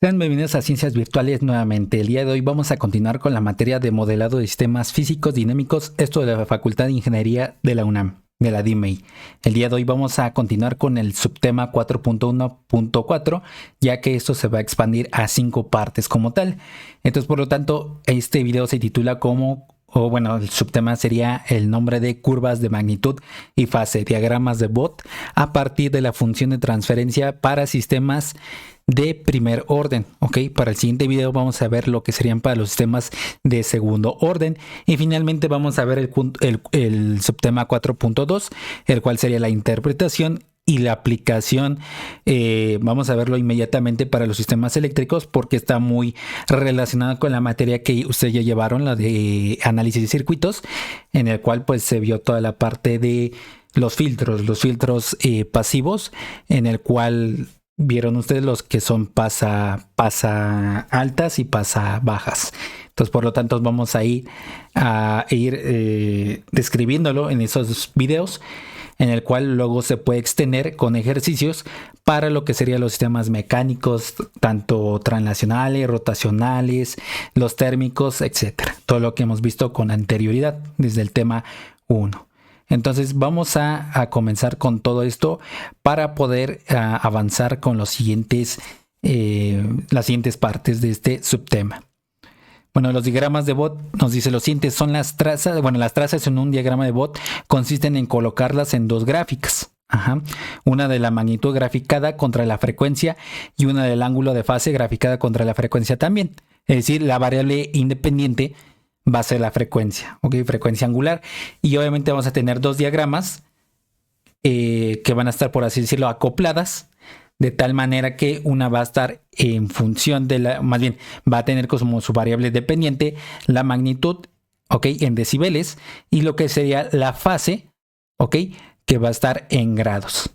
Sean bienvenidos a Ciencias Virtuales nuevamente. El día de hoy vamos a continuar con la materia de modelado de sistemas físicos dinámicos, esto de la Facultad de Ingeniería de la UNAM, de la DIMEI. El día de hoy vamos a continuar con el subtema 4.1.4, ya que esto se va a expandir a 5 partes como tal. Entonces, por lo tanto, este video se titula el subtema sería el nombre de curvas de magnitud y fase, diagramas de Bott, a partir de la función de transferencia para sistemas de primer orden. Para el siguiente video vamos a ver lo que serían para los sistemas de segundo orden, y finalmente vamos a ver el subtema 4.2, el cual sería la interpretación y la aplicación. Vamos a verlo inmediatamente para los sistemas eléctricos, porque está muy relacionado con la materia que ustedes ya llevaron, la de análisis de circuitos, en el cual pues se vio toda la parte de los filtros pasivos, en el cual vieron ustedes los que son pasa altas y pasa bajas. Entonces, por lo tanto, vamos a ir describiéndolo en esos videos, en el cual luego se puede extender con ejercicios para lo que serían los sistemas mecánicos, tanto translacionales, rotacionales, los térmicos, etcétera. Todo lo que hemos visto con anterioridad desde el tema 1. Entonces vamos a comenzar con todo esto para poder avanzar con las siguientes partes de este subtema. Bueno, los diagramas de Bott nos dice lo siguiente: son las trazas. Bueno, las trazas en un diagrama de Bott consisten en colocarlas en dos gráficas. Una de la magnitud graficada contra la frecuencia y una del ángulo de fase graficada contra la frecuencia también. Es decir, la variable independiente va a ser la frecuencia, frecuencia angular. Y obviamente vamos a tener dos diagramas que van a estar, por así decirlo, acopladas, de tal manera que una va a estar en función de va a tener como su variable dependiente la magnitud, en decibeles, y lo que sería la fase, que va a estar en grados.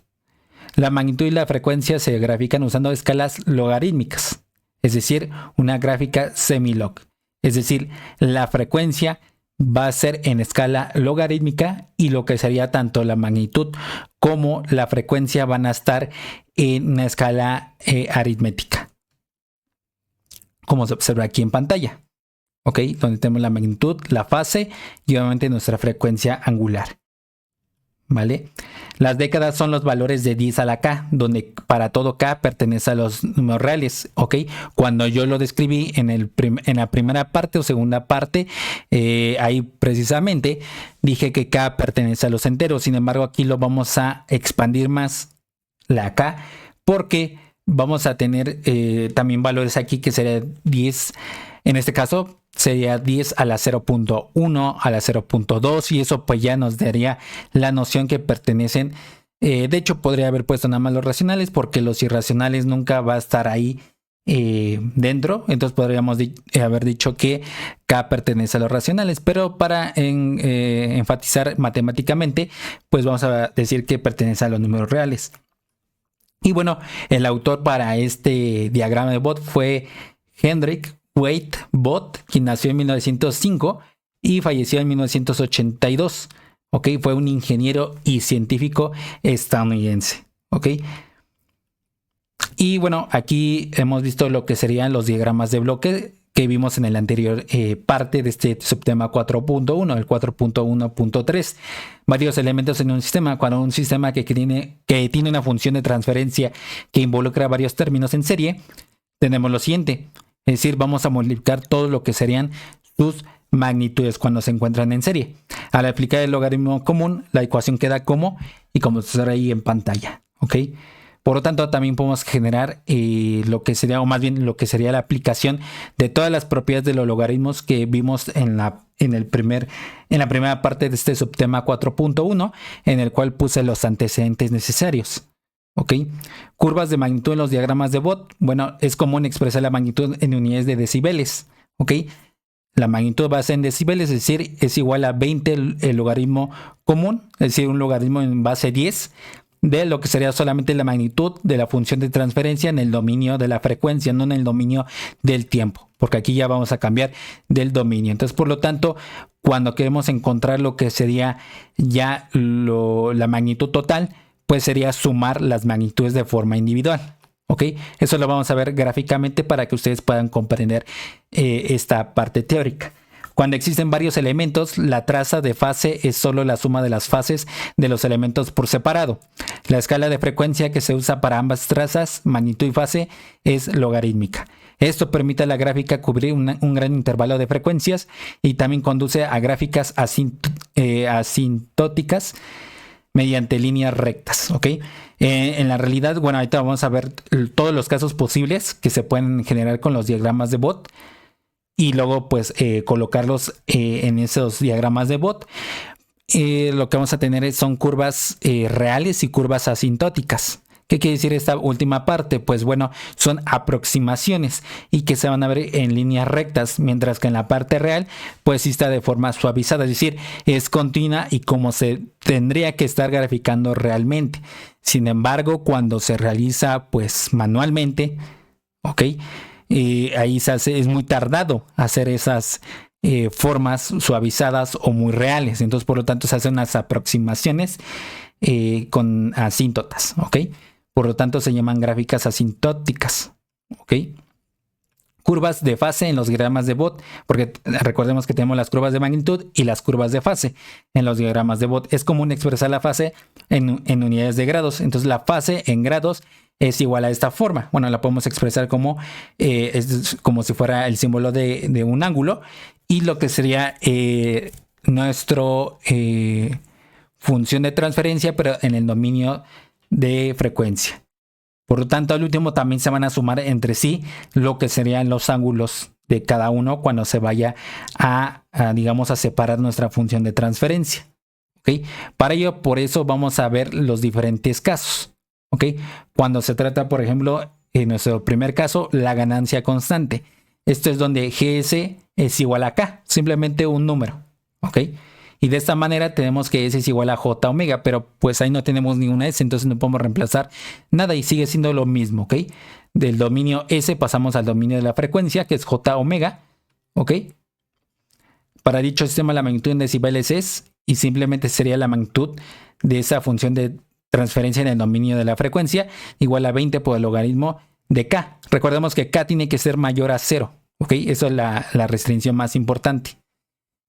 La magnitud y la frecuencia se grafican usando escalas logarítmicas, es decir, una gráfica semilog. Es decir, la frecuencia va a ser en escala logarítmica, y lo que sería tanto la magnitud como la frecuencia van a estar en una escala aritmética, como se observa aquí en pantalla, donde tenemos la magnitud, la fase y obviamente nuestra frecuencia angular. ¿Vale? Las décadas son los valores de 10 a la K, donde para todo K pertenece a los números reales. Cuando yo lo describí en la primera parte o segunda parte, ahí precisamente dije que K pertenece a los enteros. Sin embargo, aquí lo vamos a expandir más, la K, porque vamos a tener también valores aquí que sería 10. En este caso sería 10 a la 0.1, a la 0.2, y eso pues ya nos daría la noción que pertenecen. De hecho, podría haber puesto nada más los racionales, porque los irracionales nunca va a estar ahí dentro. Entonces podríamos haber dicho que K pertenece a los racionales, pero para enfatizar matemáticamente, pues vamos a decir que pertenece a los números reales. Y bueno, el autor para este diagrama de Bott fue Hendrik Wade Bott, quien nació en 1905 y falleció en 1982. Fue un ingeniero y científico estadounidense. Y bueno, aquí hemos visto lo que serían los diagramas de bloque que vimos en el anterior parte de este subtema 4.1, el 4.1.3. Varios elementos en un sistema. Cuando un sistema que tiene una función de transferencia que involucra varios términos en serie, tenemos lo siguiente. Es decir, vamos a multiplicar todo lo que serían sus magnitudes cuando se encuentran en serie. Al aplicar el logaritmo común, la ecuación queda como se ve ahí en pantalla. Por lo tanto, también podemos generar lo que sería la aplicación de todas las propiedades de los logaritmos que vimos en la primera parte de este subtema 4.1, en el cual puse los antecedentes necesarios. Curvas de magnitud en los diagramas de Bott. Bueno, es común expresar la magnitud en unidades de decibeles. La magnitud va a ser en decibeles, es decir, es igual a 20 el logaritmo común, es decir, un logaritmo en base 10 de lo que sería solamente la magnitud de la función de transferencia en el dominio de la frecuencia, no en el dominio del tiempo, porque aquí ya vamos a cambiar del dominio. Entonces, por lo tanto, cuando queremos encontrar lo que sería ya la magnitud total, pues sería sumar las magnitudes de forma individual. ¿Ok? Eso lo vamos a ver gráficamente para que ustedes puedan comprender esta parte teórica. Cuando existen varios elementos, la traza de fase es solo la suma de las fases de los elementos por separado. La escala de frecuencia que se usa para ambas trazas, magnitud y fase, es logarítmica. Esto permite a la gráfica cubrir un gran intervalo de frecuencias y también conduce a gráficas asintóticas mediante líneas rectas, ¿ok? En la realidad, bueno, ahorita vamos a ver todos los casos posibles que se pueden generar con los diagramas de Bott y luego pues colocarlos en esos diagramas de Bott. Lo que vamos a tener son curvas reales y curvas asintóticas. ¿Qué quiere decir esta última parte? Pues bueno, son aproximaciones y que se van a ver en líneas rectas, mientras que en la parte real pues sí está de forma suavizada, es decir, es continua y como se tendría que estar graficando realmente. Sin embargo, cuando se realiza pues manualmente, ¿ok? Ahí se hace, es muy tardado hacer esas formas suavizadas o muy reales. Entonces, por lo tanto, se hacen unas aproximaciones con asíntotas, ¿ok? Por lo tanto, se llaman gráficas asintóticas, ¿ok? Curvas de fase en los diagramas de Bott, porque recordemos que tenemos las curvas de magnitud y las curvas de fase en los diagramas de Bott. Es común expresar la fase en unidades de grados. Entonces, la fase en grados es igual a esta forma. Bueno, la podemos expresar como, es como si fuera el símbolo de un ángulo y lo que sería nuestro función de transferencia, pero en el dominio de frecuencia. Por lo tanto, al último también se van a sumar entre sí lo que serían los ángulos de cada uno cuando se vaya digamos, a separar nuestra función de transferencia. ¿Okay? Para ello, por eso vamos a ver los diferentes casos. ¿Okay? Cuando se trata, por ejemplo, en nuestro primer caso, la ganancia constante. Esto es donde GS es igual a K, simplemente un número. ¿Ok? Y de esta manera tenemos que S es igual a J omega, pero pues ahí no tenemos ninguna S, entonces no podemos reemplazar nada y sigue siendo lo mismo, ¿ok? Del dominio S pasamos al dominio de la frecuencia, que es J omega, ¿ok? Para dicho sistema la magnitud en decibeles es, y simplemente sería la magnitud de esa función de transferencia en el dominio de la frecuencia, igual a 20 por el logaritmo de K. Recordemos que K tiene que ser mayor a 0, ¿ok? Eso es la restricción más importante.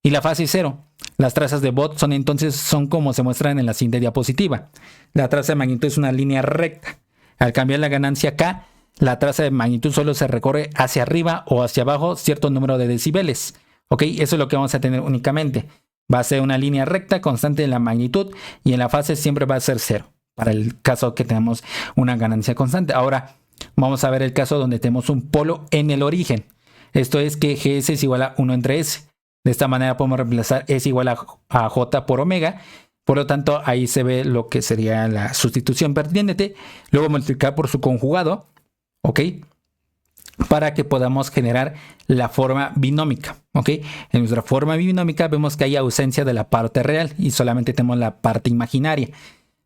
Y la fase 0. Las trazas de Bott son como se muestran en la siguiente diapositiva. La traza de magnitud es una línea recta. Al cambiar la ganancia K, la traza de magnitud solo se recorre hacia arriba o hacia abajo cierto número de decibeles. ¿Ok? Eso es lo que vamos a tener únicamente. Va a ser una línea recta constante en la magnitud y en la fase siempre va a ser 0. Para el caso que tenemos una ganancia constante. Ahora vamos a ver el caso donde tenemos un polo en el origen. Esto es que GS es igual a 1 entre S. De esta manera podemos reemplazar S igual a J por omega. Por lo tanto, ahí se ve lo que sería la sustitución pertinente. Luego multiplicar por su conjugado. ¿Ok? Para que podamos generar la forma binómica. ¿Ok? En nuestra forma binómica vemos que hay ausencia de la parte real y solamente tenemos la parte imaginaria.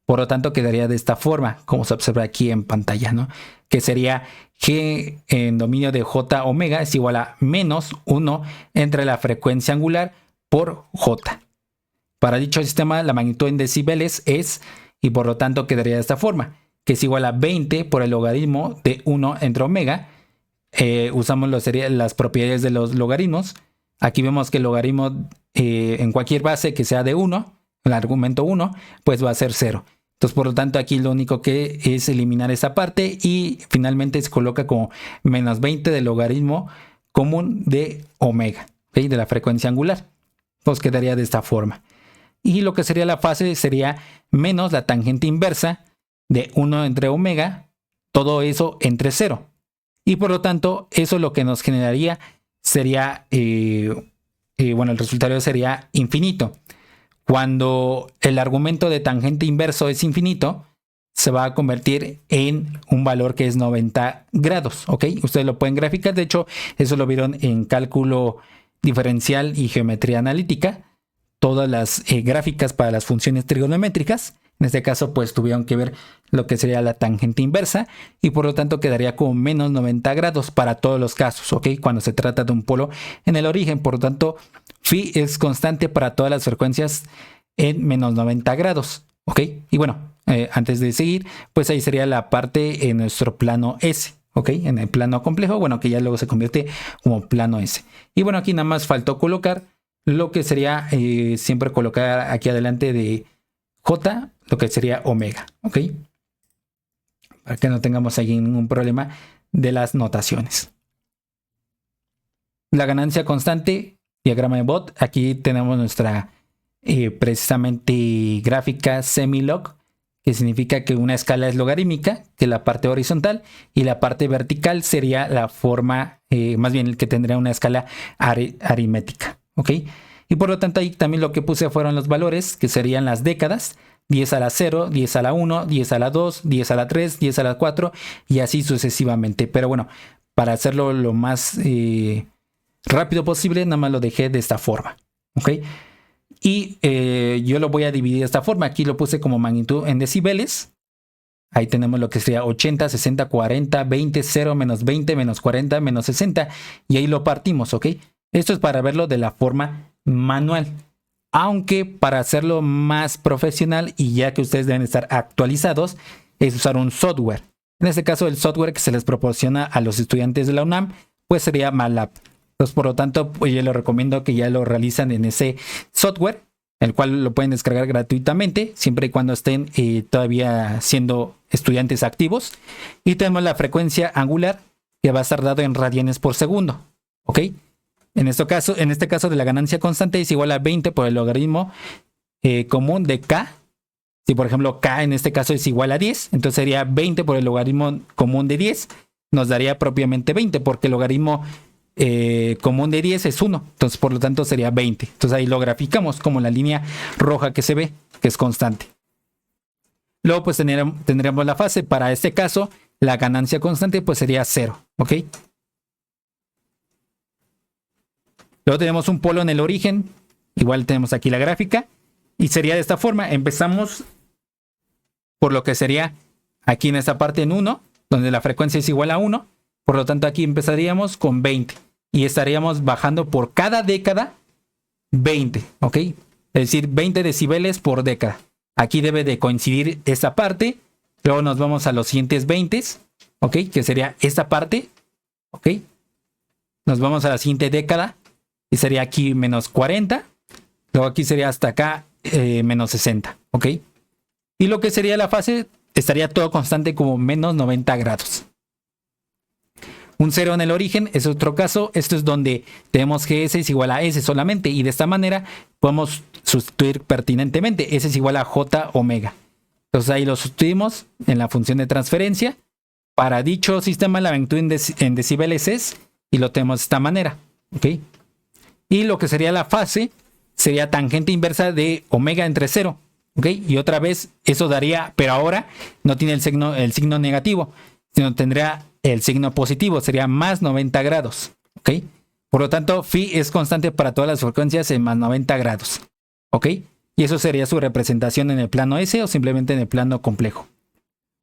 Por lo tanto, quedaría de esta forma, como se observa aquí en pantalla, ¿no? Que sería G en dominio de J omega es igual a menos 1 entre la frecuencia angular por J. Para dicho sistema, la magnitud en decibeles es, y por lo tanto quedaría de esta forma, que es igual a 20 por el logaritmo de 1 entre omega. Usamos las propiedades de los logaritmos. Aquí vemos que el logaritmo en cualquier base que sea de 1, el argumento 1, pues va a ser 0. Entonces, por lo tanto, aquí lo único que es eliminar esa parte y finalmente se coloca como menos 20 del logaritmo común de omega, ¿okay? De la frecuencia angular. Entonces quedaría de esta forma. Y lo que sería la fase sería menos la tangente inversa de 1 entre omega, todo eso entre 0. Y por lo tanto, eso lo que nos generaría sería, bueno, el resultado sería infinito. Cuando el argumento de tangente inverso es infinito, se va a convertir en un valor que es 90 grados, ¿ok? Ustedes lo pueden graficar, de hecho, eso lo vieron en cálculo diferencial y geometría analítica, todas las gráficas para las funciones trigonométricas. En este caso, pues tuvieron que ver lo que sería la tangente inversa y por lo tanto quedaría como menos 90 grados para todos los casos, ¿ok? Cuando se trata de un polo en el origen, por lo tanto, phi es constante para todas las frecuencias en menos 90 grados, ¿Ok? Y bueno, antes de seguir, pues ahí sería la parte en nuestro plano S. ¿Ok? En el plano complejo, bueno, que ya luego se convierte como plano S. Y bueno, aquí nada más faltó colocar lo que sería siempre colocar aquí adelante de J, lo que sería omega. ¿Ok? Para que no tengamos ahí ningún problema de las notaciones. La ganancia constante, diagrama de Bott. Aquí tenemos nuestra precisamente gráfica semilog, que significa que una escala es logarítmica, que la parte horizontal, y la parte vertical sería la forma, más bien el que tendría una escala aritmética. ¿Ok? Y por lo tanto ahí también lo que puse fueron los valores, que serían las décadas, 10 a la 0, 10 a la 1, 10 a la 2, 10 a la 3, 10 a la 4 y así sucesivamente. Pero bueno, para hacerlo lo más rápido posible, nada más lo dejé de esta forma. ¿Ok? Y yo lo voy a dividir de esta forma. Aquí lo puse como magnitud en decibeles. Ahí tenemos lo que sería 80, 60, 40, 20, 0, menos 20, menos 40, menos 60. Y ahí lo partimos, ¿ok? Esto es para verlo de la forma manual. Aunque para hacerlo más profesional y ya que ustedes deben estar actualizados, es usar un software. En este caso, el software que se les proporciona a los estudiantes de la UNAM, pues sería MATLAB. Entonces, por lo tanto, pues yo les recomiendo que ya lo realicen en ese software, el cual lo pueden descargar gratuitamente, siempre y cuando estén todavía siendo estudiantes activos. Y tenemos la frecuencia angular, que va a estar dado en radianes por segundo. ¿Ok? En este caso de la ganancia constante es igual a 20 por el logaritmo común de K. Si por ejemplo K en este caso es igual a 10, entonces sería 20 por el logaritmo común de 10. Nos daría propiamente 20 porque el logaritmo común de 10 es 1. Entonces por lo tanto sería 20. Entonces ahí lo graficamos como la línea roja que se ve, que es constante. Luego pues tendríamos la fase. Para este caso la ganancia constante pues sería 0. ¿Ok? Luego tenemos un polo en el origen. Igual tenemos aquí la gráfica. Y sería de esta forma. Empezamos por lo que sería aquí en esta parte en 1, donde la frecuencia es igual a 1. Por lo tanto, aquí empezaríamos con 20. Y estaríamos bajando por cada década 20. ¿Ok? Es decir, 20 decibeles por década. Aquí debe de coincidir esta parte. Luego nos vamos a los siguientes 20. ¿Ok? Que sería esta parte. ¿Ok? Nos vamos a la siguiente década. Y sería aquí menos 40. Luego aquí sería hasta acá menos 60. ¿Ok? Y lo que sería la fase estaría todo constante como menos 90 grados. Un 0 en el origen es otro caso. Esto es donde tenemos que S es igual a S solamente. Y de esta manera podemos sustituir pertinentemente. S es igual a J omega. Entonces ahí lo sustituimos en la función de transferencia. Para dicho sistema la magnitud en decibeles es. Y lo tenemos de esta manera. ¿Ok? Y lo que sería la fase sería tangente inversa de omega entre 0. ¿Ok? Y otra vez eso daría, pero ahora no tiene el signo negativo, sino tendría el signo positivo, sería más 90 grados. ¿Ok? Por lo tanto, phi es constante para todas las frecuencias en más 90 grados. ¿Ok? Y eso sería su representación en el plano S o simplemente en el plano complejo.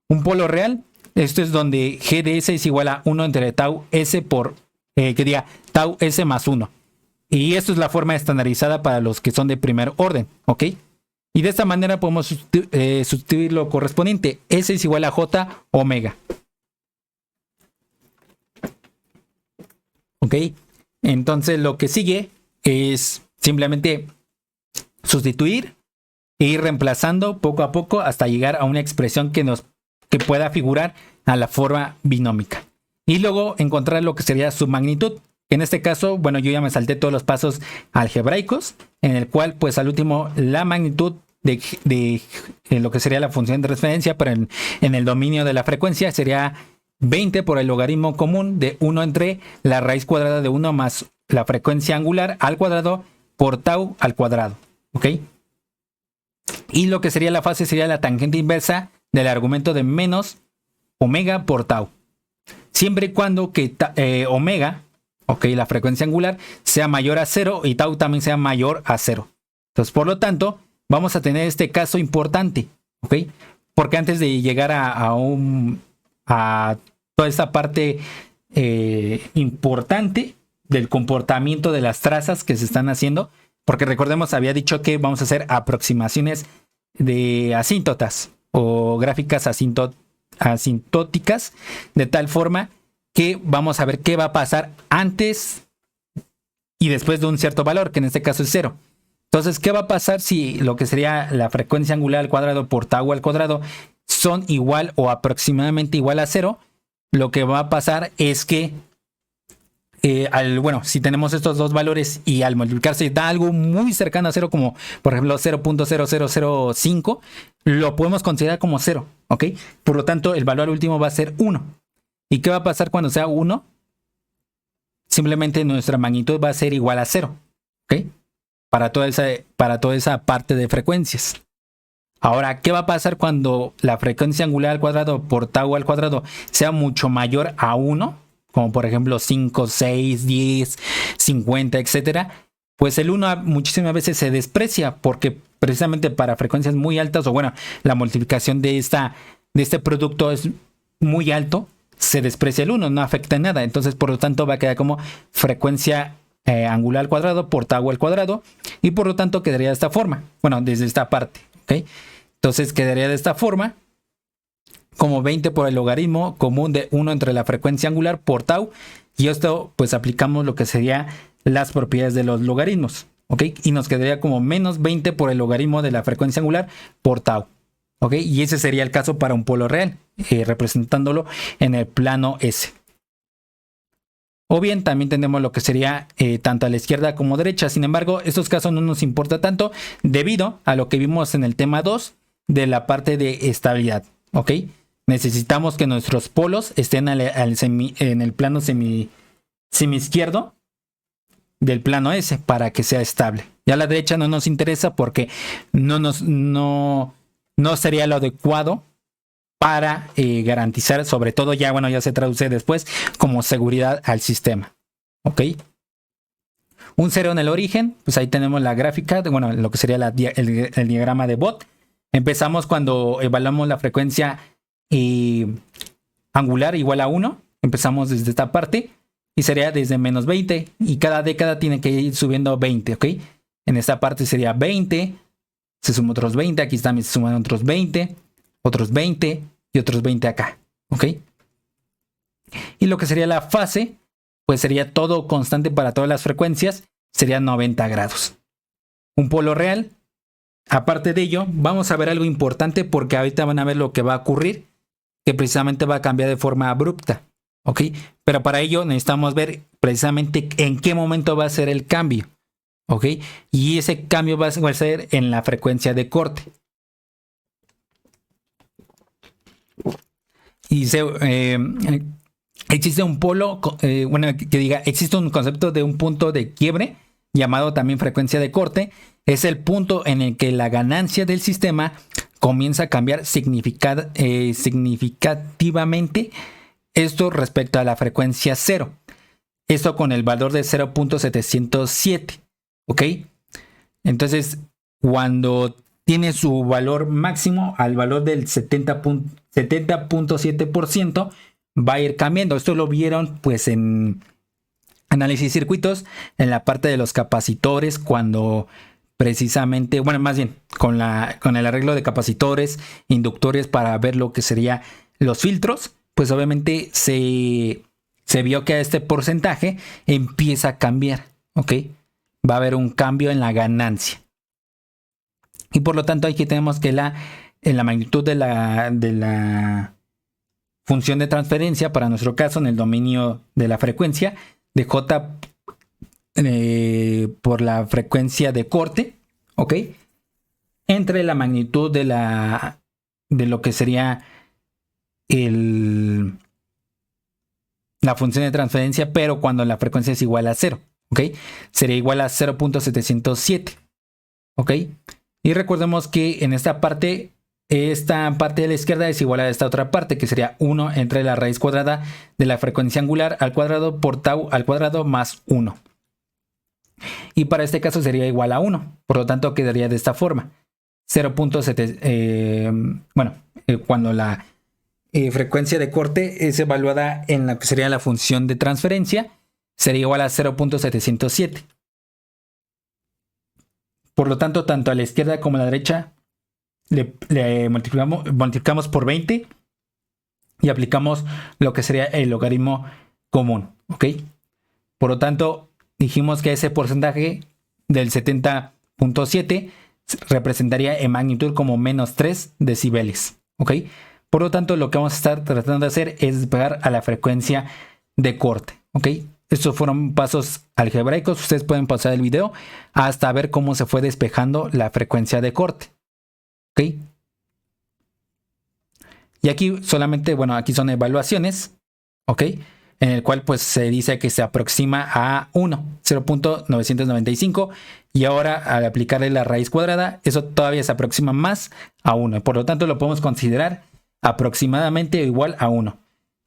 Un polo real, esto es donde G de S es igual a 1 entre tau S por, tau S más 1. Y esto es la forma estandarizada para los que son de primer orden, ¿ok? Y de esta manera podemos sustituir lo correspondiente. S es igual a J omega. ¿Ok? Entonces lo que sigue es simplemente sustituir e ir reemplazando poco a poco hasta llegar a una expresión que pueda figurar a la forma binómica. Y luego encontrar lo que sería su magnitud. En este caso, bueno, yo ya me salté todos los pasos algebraicos, en el cual, pues al último, la magnitud de lo que sería la función de transferencia, pero en el dominio de la frecuencia sería 20 por el logaritmo común de 1 entre la raíz cuadrada de 1 más la frecuencia angular al cuadrado por tau al cuadrado. ¿Ok? Y lo que sería la fase sería la tangente inversa del argumento de menos omega por tau. Siempre y cuando que omega, ok, la frecuencia angular sea mayor a 0 y tau también sea mayor a 0. Entonces, por lo tanto, vamos a tener este caso importante, ok, porque antes de llegar a toda esta parte importante del comportamiento de las trazas que se están haciendo, porque recordemos, había dicho que vamos a hacer aproximaciones de asíntotas o gráficas asintóticas, de tal forma que vamos a ver qué va a pasar antes y después de un cierto valor, que en este caso es 0. Entonces, ¿qué va a pasar si lo que sería la frecuencia angular al cuadrado por tau al cuadrado son igual o aproximadamente igual a 0? Lo que va a pasar es que si tenemos estos dos valores y al multiplicarse da algo muy cercano a 0, como por ejemplo 0.0005, lo podemos considerar como 0, ¿ok? Por lo tanto, el valor último va a ser 1. ¿Y qué va a pasar cuando sea 1? Simplemente nuestra magnitud va a ser igual a 0, ¿ok? Para toda esa parte de frecuencias. Ahora, ¿qué va a pasar cuando la frecuencia angular al cuadrado por tau al cuadrado sea mucho mayor a 1? Como por ejemplo 5, 6, 10, 50, etcétera. Pues el 1 muchísimas veces se desprecia porque precisamente para frecuencias muy altas, o bueno, la multiplicación de este producto es muy alto, se desprecia el 1, no afecta en nada. Entonces, por lo tanto, va a quedar como frecuencia angular al cuadrado por tau al cuadrado, y por lo tanto quedaría de esta forma. Bueno, desde esta parte, ¿ok? Entonces quedaría de esta forma, como 20 por el logaritmo común de 1 entre la frecuencia angular por tau, y esto pues aplicamos lo que sería las propiedades de los logaritmos, ¿ok? Y nos quedaría como menos 20 por el logaritmo de la frecuencia angular por tau, ¿ok? Y ese sería el caso para un polo real, representándolo en el plano S. O bien también tenemos lo que sería tanto a la izquierda como a derecha. Sin embargo, estos casos no nos importa tanto debido a lo que vimos en el tema 2 de la parte de estabilidad, ¿ok? Necesitamos que nuestros polos estén en el plano semi-izquierdo del plano S para que sea estable. Ya a la derecha no nos interesa porque no sería lo adecuado para garantizar, sobre todo ya se traduce después como seguridad al sistema, ¿ok? Un 0 en el origen, pues ahí tenemos la gráfica, lo que sería el diagrama de Bott. Empezamos cuando evaluamos la frecuencia angular igual a 1, empezamos desde esta parte y sería desde menos 20 y cada década tiene que ir subiendo 20, ¿ok? En esta parte sería 20, se suman otros 20, aquí también se suman otros 20 y otros 20 acá, ¿ok? Y lo que sería la fase, pues sería todo constante para todas las frecuencias, sería 90 grados. Un polo real. Aparte de ello, vamos a ver algo importante porque ahorita van a ver lo que va a ocurrir, que precisamente va a cambiar de forma abrupta, ¿ok? Pero para ello necesitamos ver precisamente en qué momento va a ser el cambio, ¿ok? Y ese cambio va a ser en la frecuencia de corte. Y existe un polo, existe un concepto de un punto de quiebre llamado también frecuencia de corte. Es el punto en el que la ganancia del sistema comienza a cambiar significativamente, esto respecto a la frecuencia 0. Esto con el valor de 0.707, ¿ok? Entonces, cuando tiene su valor máximo al valor del 70.7%, va a ir cambiando. Esto lo vieron pues en análisis de circuitos, en la parte de los capacitores, cuando precisamente, más bien con el arreglo de capacitores, inductores para ver lo que sería los filtros, pues obviamente se vio que este porcentaje empieza a cambiar, ¿ok? Va a haber un cambio en la ganancia. Y por lo tanto aquí tenemos que en la magnitud de la función de transferencia, para nuestro caso en el dominio de la frecuencia, de J por la frecuencia de corte, ¿ok? Entre la magnitud de lo que sería la función de transferencia, pero cuando la frecuencia es igual a 0, ¿ok? Sería igual a 0.707, ¿ok? Y recordemos que en esta parte de la izquierda es igual a esta otra parte, que sería 1 entre la raíz cuadrada de la frecuencia angular al cuadrado por tau al cuadrado más 1. Y para este caso sería igual a 1. Por lo tanto, quedaría de esta forma. 0.7, cuando la frecuencia de corte es evaluada en la que sería la función de transferencia, sería igual a 0.707. Por lo tanto, tanto a la izquierda como a la derecha le multiplicamos por 20 y aplicamos lo que sería el logaritmo común, ¿ok? Por lo tanto, dijimos que ese porcentaje del 70.7 representaría en magnitud como menos 3 decibeles, ¿ok? Por lo tanto, lo que vamos a estar tratando de hacer es despegar a la frecuencia de corte, ¿ok? Estos fueron pasos algebraicos. Ustedes pueden pausar el video hasta ver cómo se fue despejando la frecuencia de corte, ¿ok? Y aquí solamente, bueno, aquí son evaluaciones, ¿ok? En el cual pues se dice que se aproxima a 1, 0.995, y ahora al aplicarle la raíz cuadrada, eso todavía se aproxima más a 1. Por lo tanto, lo podemos considerar aproximadamente igual a 1.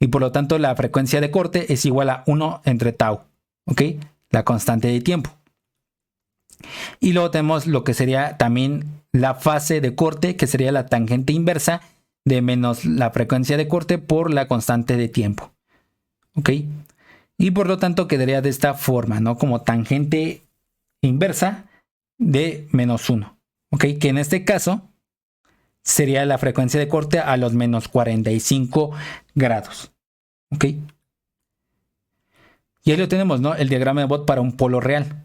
Y por lo tanto, la frecuencia de corte es igual a 1 entre tau, ¿ok? La constante de tiempo. Y luego tenemos lo que sería también la fase de corte, que sería la tangente inversa de menos la frecuencia de corte por la constante de tiempo, ¿ok? Y por lo tanto quedaría de esta forma, ¿no? Como tangente inversa de menos 1, ¿ok? Que en este caso sería la frecuencia de corte a los menos 45 grados, ¿ok? Y ahí lo tenemos, ¿no? El diagrama de Bott para un polo real.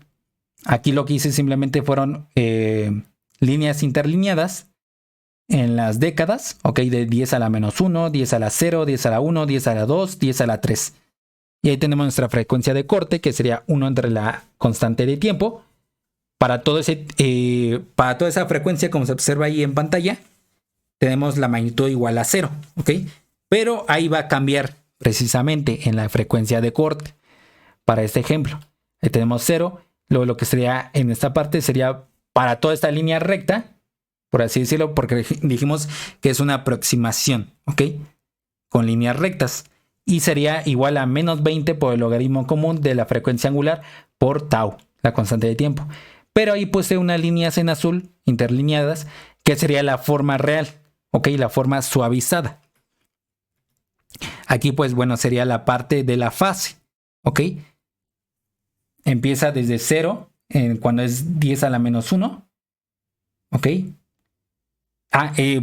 Aquí lo que hice simplemente fueron líneas interlineadas en las décadas, ¿ok? De 10 a la menos 1, 10 a la 0, 10 a la 1, 10 a la 2, 10 a la 3. Y ahí tenemos nuestra frecuencia de corte, que sería 1 entre la constante de tiempo. Para toda esa frecuencia, como se observa ahí en pantalla, tenemos la magnitud igual a 0, ¿ok? Pero ahí va a cambiar precisamente en la frecuencia de corte. Para este ejemplo, ahí tenemos 0. Luego lo que sería en esta parte sería para toda esta línea recta, por así decirlo, porque dijimos que es una aproximación, ¿ok? Con líneas rectas. Y sería igual a menos 20 por el logaritmo común de la frecuencia angular por tau, la constante de tiempo. Pero ahí puse unas líneas en azul interlineadas, que sería la forma real, ¿ok? La forma suavizada. Aquí pues bueno, sería la parte de la fase, ¿ok? Empieza desde 0, cuando es 10 a la menos 1, ¿ok?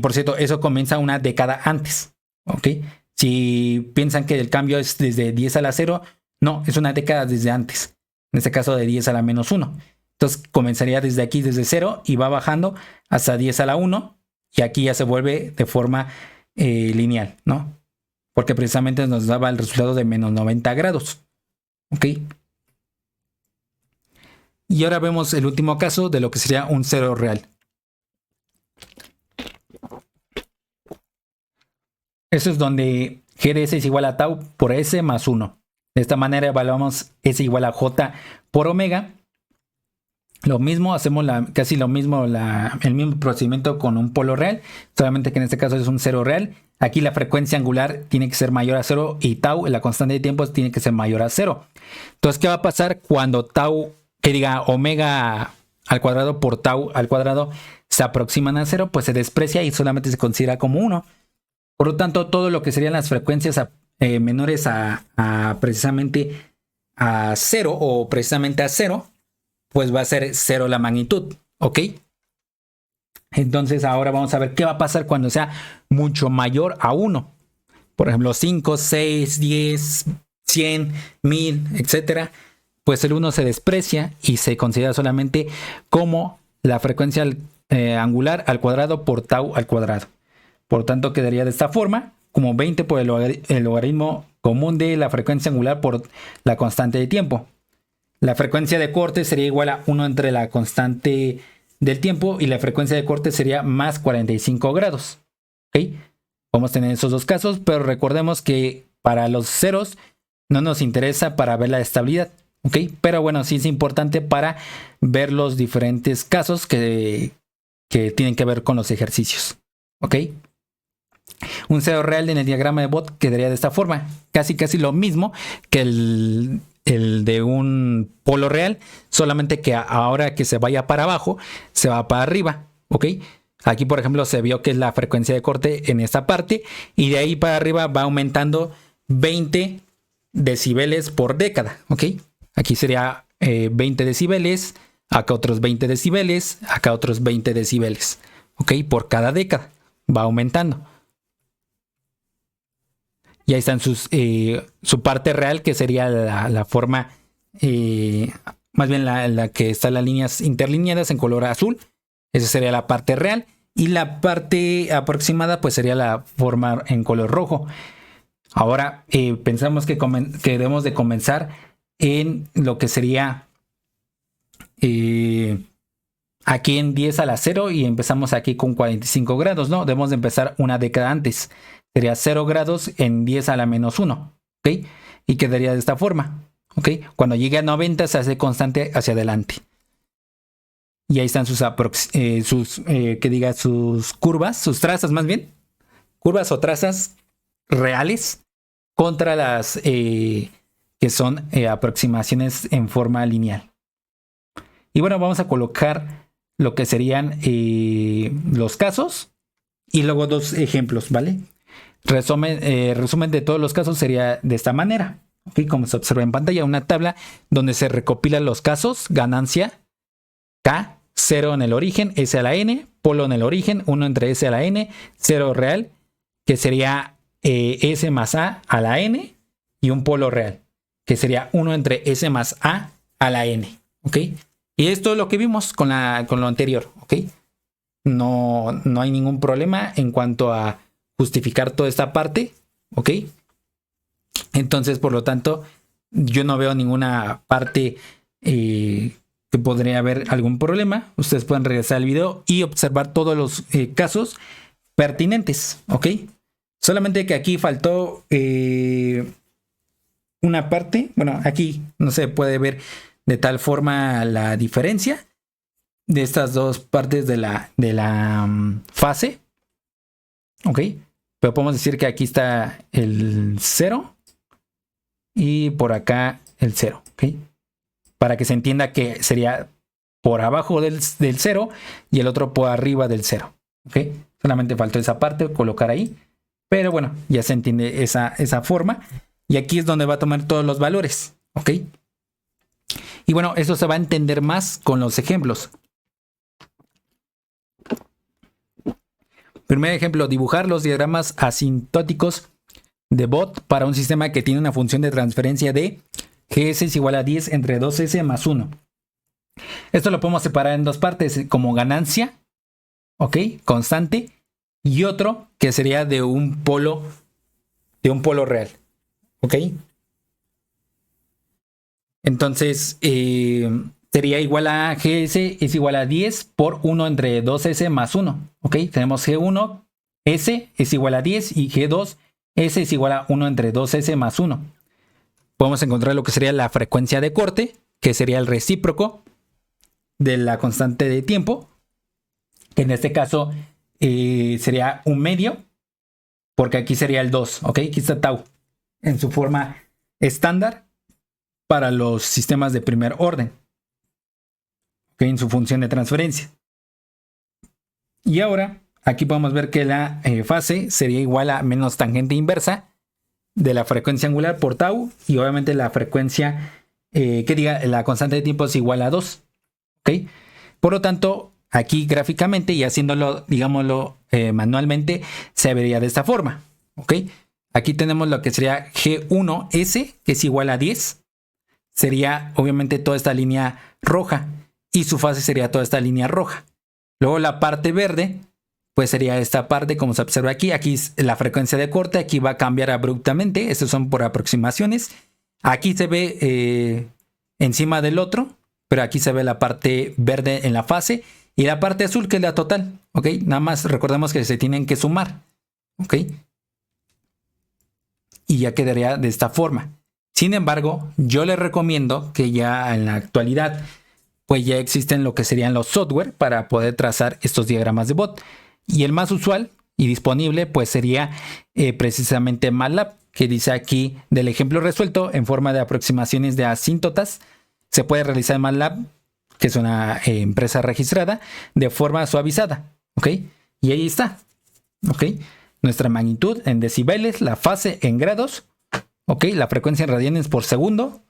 Por cierto, eso comienza una década antes, ¿ok? Si piensan que el cambio es desde 10 a la 0, no, es una década desde antes. En este caso de 10 a la menos 1. Entonces comenzaría desde aquí, desde 0, y va bajando hasta 10 a la 1, y aquí ya se vuelve de forma lineal, ¿no? Porque precisamente nos daba el resultado de menos 90 grados, ¿ok? Y ahora vemos el último caso de lo que sería un cero real. Eso es donde G de S es igual a tau por S más 1. De esta manera evaluamos S igual a J por omega. Lo mismo, hacemos casi lo mismo, el mismo procedimiento con un polo real, solamente que en este caso es un cero real. Aquí la frecuencia angular tiene que ser mayor a 0 y tau, la constante de tiempo, tiene que ser mayor a 0. Entonces, ¿qué va a pasar cuando tau, que diga omega al cuadrado por tau al cuadrado se aproximan a 0? Pues se desprecia y solamente se considera como 1. Por lo tanto, todo lo que serían las frecuencias menores a precisamente a 0 o precisamente a 0, pues va a ser 0 la magnitud, ¿ok? Entonces ahora vamos a ver qué va a pasar cuando sea mucho mayor a 1. Por ejemplo, 5, 6, 10, 100, 1000, etcétera. Pues el 1 se desprecia y se considera solamente como la frecuencia angular al cuadrado por tau al cuadrado. Por lo tanto, quedaría de esta forma, como 20 por el logaritmo común de la frecuencia angular por la constante de tiempo. La frecuencia de corte sería igual a 1 entre la constante del tiempo y la frecuencia de corte sería más 45 grados. ¿Ok? Vamos a tener esos dos casos, pero recordemos que para los ceros no nos interesa para ver la estabilidad. ¿Ok? Pero bueno, sí es importante para ver los diferentes casos que tienen que ver con los ejercicios. ¿Ok? Un cero real en el diagrama de Bott quedaría de esta forma. Casi lo mismo que el de un polo real, solamente que ahora que se vaya para abajo, se va para arriba, ¿ok? Aquí, por ejemplo, se vio que es la frecuencia de corte en esta parte, y de ahí para arriba va aumentando 20 decibeles por década, ¿ok? Aquí sería 20 decibeles, acá otros 20 decibeles, acá otros 20 decibeles, ¿ok? Por cada década. Va aumentando. Y ahí están su parte real, que sería la forma, más bien la que están las líneas interlineadas en color azul. Esa sería la parte real. Y la parte aproximada pues sería la forma en color rojo. Ahora pensamos que debemos de comenzar en lo que sería aquí en 10 a la 0 y empezamos aquí con 45 grados, ¿no? Debemos de empezar una década antes. Sería 0 grados en 10 a la menos 1, ¿ok? Y quedaría de esta forma, ¿ok? Cuando llegue a 90 se hace constante hacia adelante. Y ahí están sus curvas, sus trazas más bien. Curvas o trazas reales contra las que son aproximaciones en forma lineal. Y bueno, vamos a colocar lo que serían los casos y luego dos ejemplos, ¿vale? Resumen de todos los casos sería de esta manera. ¿Okay? Como se observa en pantalla, una tabla donde se recopilan los casos, ganancia, K, 0 en el origen, S a la N, polo en el origen, 1 entre S a la N, 0 real, que sería S más A a la N, y un polo real, que sería 1 entre S más A a la N. ¿Ok? Y esto es lo que vimos con lo anterior. ¿Ok? No hay ningún problema en cuanto a justificar toda esta parte. ¿Ok? Entonces, por lo tanto, yo no veo ninguna parte que podría haber algún problema. Ustedes pueden regresar al video y observar todos los casos pertinentes, ¿ok? Solamente que aquí faltó una parte. Bueno, aquí no se puede ver de tal forma la diferencia de estas dos partes de la fase, ¿ok? Pero podemos decir que aquí está el 0 y por acá el 0, ¿ok? Para que se entienda que sería por abajo del 0 y el otro por arriba del 0. ¿Ok? Solamente faltó esa parte, colocar ahí. Pero bueno, ya se entiende esa forma. Y aquí es donde va a tomar todos los valores. ¿Ok? Y bueno, eso se va a entender más con los ejemplos. Primer ejemplo, dibujar los diagramas asintóticos de Bott para un sistema que tiene una función de transferencia de GS es igual a 10 entre 2S más 1. Esto lo podemos separar en dos partes, como ganancia, ¿ok? Constante, y otro que sería de un polo real, ¿ok? Entonces, sería igual a GS es igual a 10 por 1 entre 2S más 1, ¿ok? Tenemos G1, S es igual a 10 y G2, S es igual a 1 entre 2S más 1. Podemos encontrar lo que sería la frecuencia de corte, que sería el recíproco de la constante de tiempo, que en este caso sería un medio, porque aquí sería el 2, ¿ok? Aquí está tau en su forma estándar para los sistemas de primer orden, ¿ok? En su función de transferencia. Y ahora, aquí podemos ver que la fase sería igual a menos tangente inversa de la frecuencia angular por tau, y obviamente la frecuencia la constante de tiempo es igual a 2, ¿ok? Por lo tanto, aquí gráficamente y haciéndolo, digámoslo, manualmente, se vería de esta forma, ¿ok? Aquí tenemos lo que sería G1S, que es igual a 10, sería obviamente toda esta línea roja, y su fase sería toda esta línea roja. Luego la parte verde pues sería esta parte, como se observa aquí. Aquí es la frecuencia de corte, aquí va a cambiar abruptamente. Estos son por aproximaciones. Aquí se ve encima del otro, pero aquí se ve la parte verde en la fase y la parte azul que es la total, ¿ok? Nada más recordemos que se tienen que sumar, ¿ok? Y ya quedaría de esta forma. Sin embargo, yo les recomiendo que ya en la actualidad pues ya existen lo que serían los software para poder trazar estos diagramas de Bott. Y el más usual y disponible pues sería precisamente MATLAB, que dice aquí del ejemplo resuelto en forma de aproximaciones de asíntotas. Se puede realizar en MATLAB, que es una empresa registrada, de forma suavizada, ¿ok? Y ahí está, ¿ok? Nuestra magnitud en decibeles, la fase en grados, ¿ok? La frecuencia en radianes por segundo.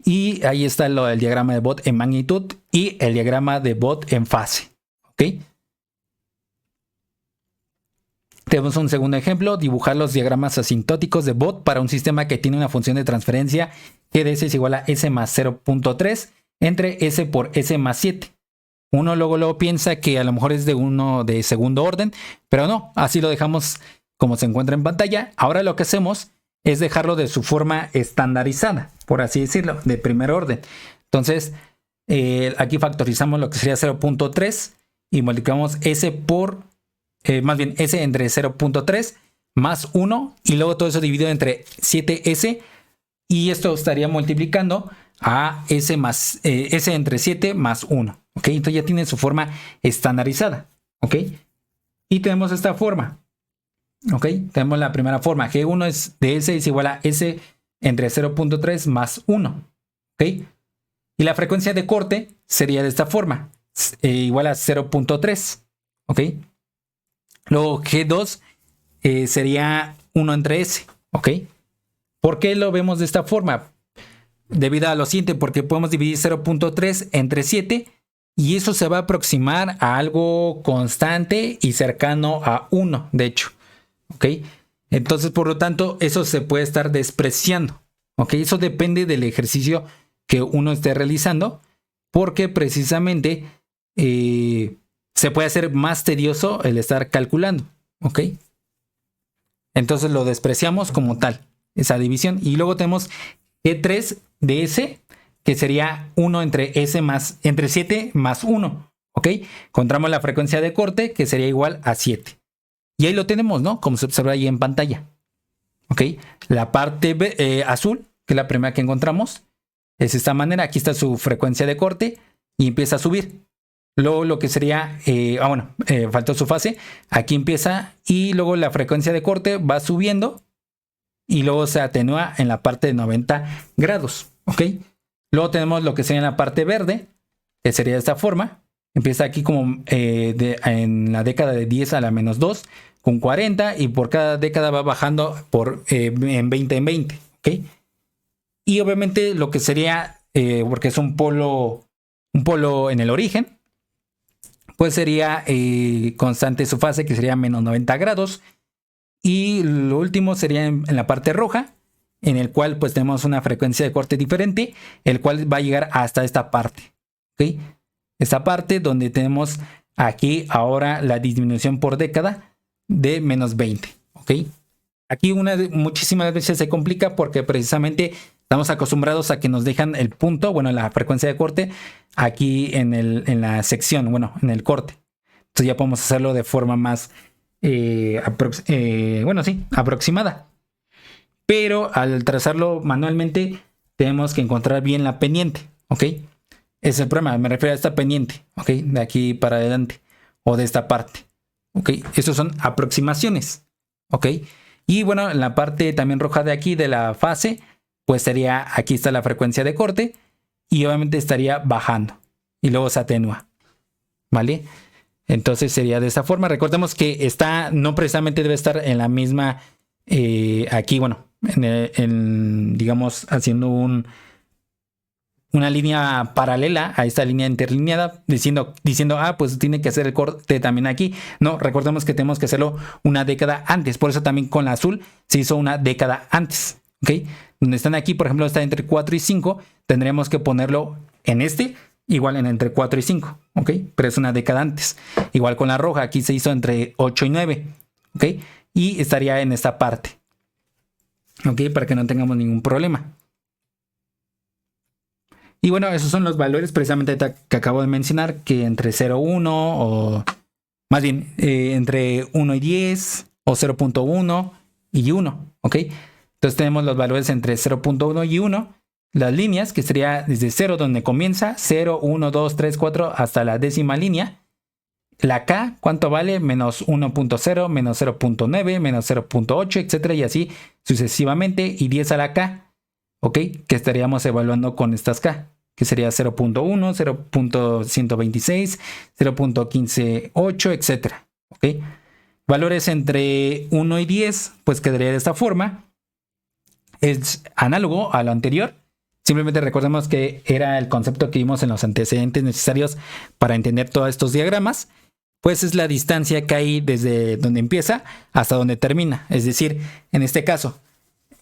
Y ahí está el diagrama de Bott en magnitud y el diagrama de Bott en fase, ¿ok? Tenemos un segundo ejemplo, dibujar los diagramas asintóticos de Bott para un sistema que tiene una función de transferencia g de s es igual a s más 0.3 entre s por s más 7. Uno luego piensa que a lo mejor es de uno de segundo orden, pero no, así lo dejamos como se encuentra en pantalla. Ahora lo que hacemos es dejarlo de su forma estandarizada, por así decirlo, de primer orden. Entonces, aquí factorizamos lo que sería 0.3 y multiplicamos s por, más bien s entre 0.3 más 1 y luego todo eso dividido entre 7s y esto estaría multiplicando a s entre 7 más 1. ¿Ok? Entonces ya tiene su forma estandarizada. ¿Ok? Y tenemos esta forma. ¿Ok? Tenemos la primera forma. G1 es de S es igual a S entre 0.3 más 1. ¿Ok? Y la frecuencia de corte sería de esta forma. Igual a 0.3. ¿Ok? Luego G2 sería 1 entre S. ¿Ok? ¿Por qué lo vemos de esta forma? Debido a lo siguiente, porque podemos dividir 0.3 entre 7 y eso se va a aproximar a algo constante y cercano a 1, de hecho. ¿Ok? Entonces, por lo tanto, eso se puede estar despreciando. ¿Ok? Eso depende del ejercicio que uno esté realizando, porque precisamente se puede hacer más tedioso el estar calculando. ¿Ok? Entonces lo despreciamos como tal, esa división. Y luego tenemos G3 de S, que sería 1 entre 7 más 1. ¿Ok? Encontramos la frecuencia de corte, que sería igual a 7. Y ahí lo tenemos, ¿no? Como se observa ahí en pantalla. ¿Ok? La parte azul, que es la primera que encontramos, es de esta manera. Aquí está su frecuencia de corte y empieza a subir. Luego lo que sería, faltó su fase. Aquí empieza y luego la frecuencia de corte va subiendo y luego se atenúa en la parte de 90 grados. ¿Ok? Luego tenemos lo que sería en la parte verde, que sería de esta forma. Empieza aquí como en la década de 10 a la menos 2 con 40 y por cada década va bajando en 20 en 20. ¿Ok? Y obviamente lo que sería, porque es un polo en el origen, pues sería constante su fase, que sería menos 90 grados. Y lo último sería en la parte roja, en el cual pues tenemos una frecuencia de corte diferente, el cual va a llegar hasta esta parte. ¿Ok? Esta parte donde tenemos aquí ahora la disminución por década de menos 20. ¿Ok? Aquí muchísimas veces se complica porque precisamente estamos acostumbrados a que nos dejan el punto, bueno, la frecuencia de corte aquí en la sección, bueno, en el corte. Entonces ya podemos hacerlo de forma más, aproximada. Pero al trazarlo manualmente tenemos que encontrar bien la pendiente, ¿ok? Ese es el problema, me refiero a esta pendiente, ¿ok? De aquí para adelante o de esta parte, ¿ok? Estos son aproximaciones, ¿ok? Y bueno, en la parte también roja de aquí de la fase, pues sería, aquí está la frecuencia de corte y obviamente estaría bajando y luego se atenúa, ¿vale? Entonces sería de esta forma. Recordemos que no precisamente debe estar en la misma, aquí, bueno, digamos, haciendo una línea paralela a esta línea interlineada, diciendo, pues tiene que hacer el corte también aquí. No, recordemos que tenemos que hacerlo una década antes. Por eso también con la azul se hizo una década antes. ¿Ok? Donde están aquí, por ejemplo, está entre 4 y 5, tendremos que ponerlo en igual en entre 4 y 5. ¿Ok? Pero es una década antes. Igual con la roja, aquí se hizo entre 8 y 9. ¿Ok? Y estaría en esta parte. ¿Ok? Para que no tengamos ningún problema. Y bueno, esos son los valores precisamente que acabo de mencionar, que entre 0,1 o más bien entre 1 y 10 o 0.1 y 1, ¿ok? Entonces tenemos los valores entre 0.1 y 1, las líneas, que sería desde 0 donde comienza, 0, 1, 2, 3, 4 hasta la décima línea. La K, ¿cuánto vale? Menos 1.0, menos 0.9, menos 0.8, etcétera, y así sucesivamente, y 10 a la K, ¿ok? Que estaríamos evaluando con estas K, que sería 0.1, 0.126, 0.158, etcétera, ¿ok? Valores entre 1 y 10, pues quedaría de esta forma. Es análogo a lo anterior. Simplemente recordemos que era el concepto que vimos en los antecedentes necesarios para entender todos estos diagramas. pues es la distancia que hay desde donde empieza hasta donde termina. Es decir, en este caso,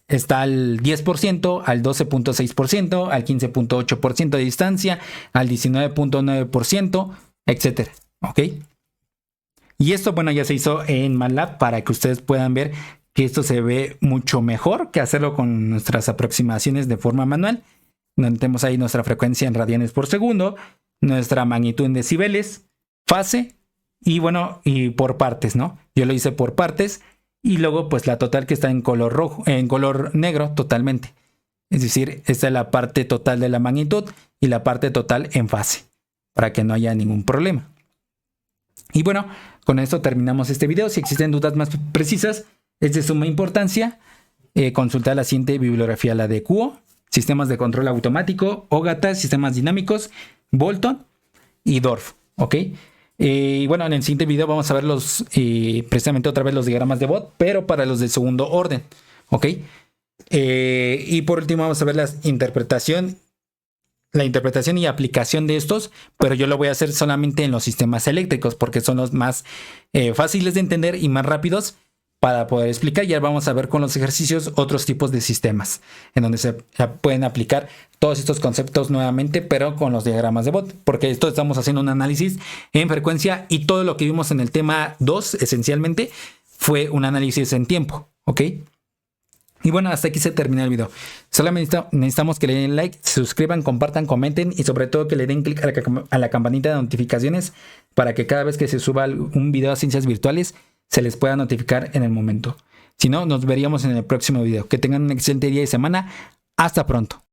está al 10%, al 12.6%, al 15.8% de distancia, al 19.9%, etcétera. ¿Ok? Y esto, bueno, ya se hizo en MATLAB para que ustedes puedan ver que esto se ve mucho mejor que hacerlo con nuestras aproximaciones de forma manual. Donde tenemos ahí nuestra frecuencia en radianes por segundo, nuestra magnitud en decibeles, fase y bueno, y por partes, ¿no? Yo lo hice por partes y luego pues la total que está en color rojo, en color negro totalmente. Es decir, esta es la parte total de la magnitud y la parte total en fase, para que no haya ningún problema. Y bueno, con esto terminamos este video. Si existen dudas más precisas, es de suma importancia consultar la siguiente bibliografía, la de QO, sistemas de control automático, OGATA, sistemas dinámicos, Bolton y Dorf, ¿ok? Y bueno, en el siguiente video vamos a ver precisamente otra vez los diagramas de Bott, pero para los de segundo orden, ¿ok? Y por último vamos a ver la interpretación y aplicación de estos, pero yo lo voy a hacer solamente en los sistemas eléctricos porque son los más fáciles de entender y más rápidos para poder explicar. Ya vamos a ver con los ejercicios otros tipos de sistemas en donde se pueden aplicar todos estos conceptos nuevamente, pero con los diagramas de Bott, porque esto estamos haciendo un análisis en frecuencia y todo lo que vimos en el tema 2 esencialmente fue un análisis en tiempo, ¿ok? Y bueno, hasta aquí se termina el video. Solamente necesitamos que le den like, se suscriban, compartan, comenten y sobre todo que le den clic a la campanita de notificaciones para que cada vez que se suba un video a Ciencias Virtuales se les pueda notificar en el momento. Si no, nos veríamos en el próximo video. Que tengan un excelente día y semana. Hasta pronto.